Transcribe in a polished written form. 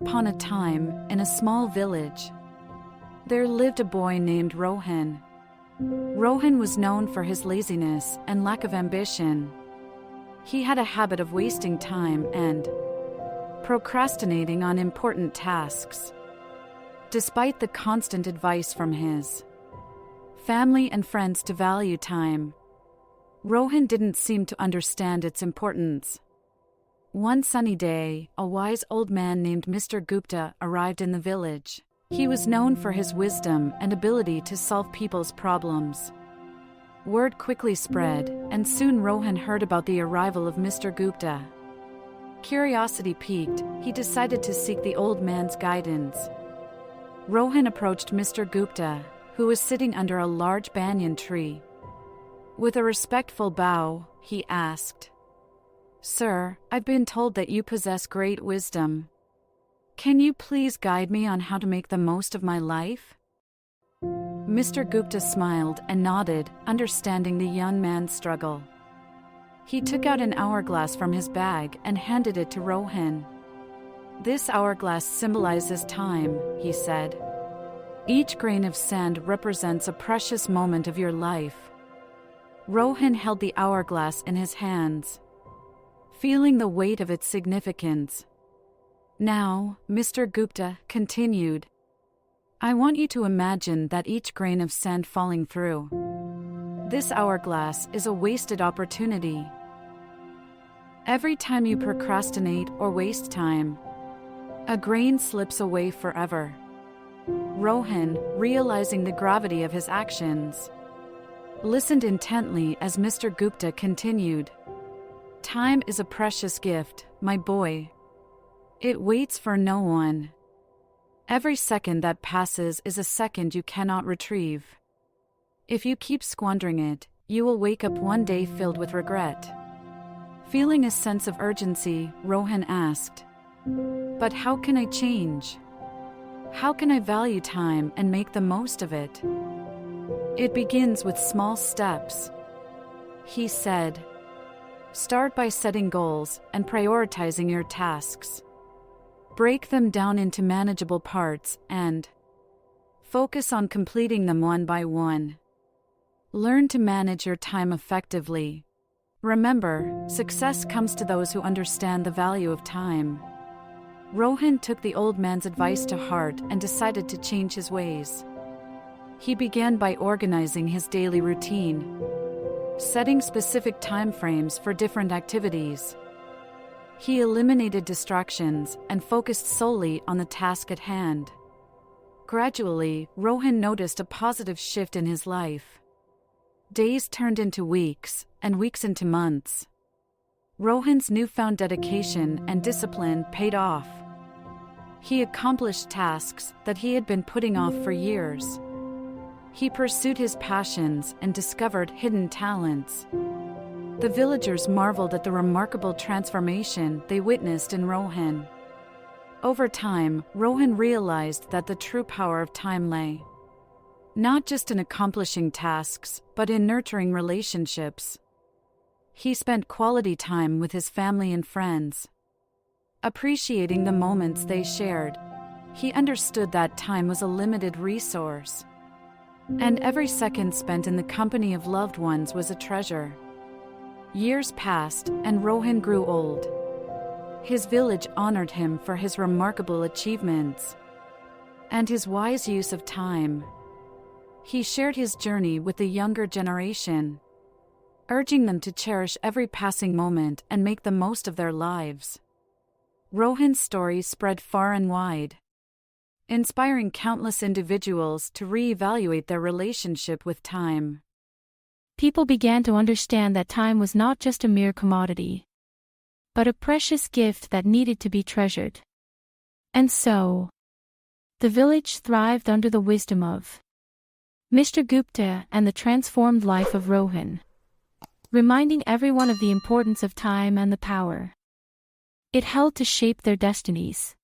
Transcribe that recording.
Upon a time, in a small village, there lived a boy named Rohan. Rohan was known for his laziness and lack of ambition. He had a habit of wasting time and procrastinating on important tasks. Despite the constant advice from his family and friends to value time, Rohan didn't seem to understand its importance. One sunny day, a wise old man named Mr. Gupta arrived in the village. He was known for his wisdom and ability to solve people's problems. Word quickly spread, and soon Rohan heard about the arrival of Mr. Gupta. Curiosity piqued, he decided to seek the old man's guidance. Rohan approached Mr. Gupta, who was sitting under a large banyan tree. With a respectful bow, he asked, "Sir, I've been told that you possess great wisdom. Can you please guide me on how to make the most of my life?" Mr. Gupta smiled and nodded, understanding the young man's struggle. He took out an hourglass from his bag and handed it to Rohan. "This hourglass symbolizes time," he said. "Each grain of sand represents a precious moment of your life." Rohan held the hourglass in his hands, feeling the weight of its significance. "Now," Mr. Gupta continued, "I want you to imagine that each grain of sand falling through this hourglass is a wasted opportunity. Every time you procrastinate or waste time, a grain slips away forever." Rohan, realizing the gravity of his actions, listened intently as Mr. Gupta continued. "Time is a precious gift, my boy. It waits for no one. Every second that passes is a second you cannot retrieve. If you keep squandering it, you will wake up one day filled with regret." Feeling a sense of urgency, Rohan asked, "But how can I change? How can I value time and make the most of it?" "It begins with small steps," he said. "Start by setting goals and prioritizing your tasks. Break them down into manageable parts and focus on completing them one by one. Learn to manage your time effectively. Remember, success comes to those who understand the value of time." Rohan took the old man's advice to heart and decided to change his ways. He began by organizing his daily routine, setting specific time frames for different activities. He eliminated distractions and focused solely on the task at hand. Gradually, Rohan noticed a positive shift in his life. Days turned into weeks, and weeks into months. Rohan's newfound dedication and discipline paid off. He accomplished tasks that he had been putting off for years. He pursued his passions and discovered hidden talents. The villagers marveled at the remarkable transformation they witnessed in Rohan. Over time, Rohan realized that the true power of time lay not just in accomplishing tasks, but in nurturing relationships. He spent quality time with his family and friends, appreciating the moments they shared. He understood that time was a limited resource, and every second spent in the company of loved ones was a treasure. Years passed, and Rohan grew old. His village honored him for his remarkable achievements and his wise use of time. He shared his journey with the younger generation, urging them to cherish every passing moment and make the most of their lives. Rohan's story spread far and wide, inspiring countless individuals to reevaluate their relationship with time. People began to understand that time was not just a mere commodity, but a precious gift that needed to be treasured. And so, the village thrived under the wisdom of Mr. Gupta and the transformed life of Rohan, reminding everyone of the importance of time and the power it held to shape their destinies.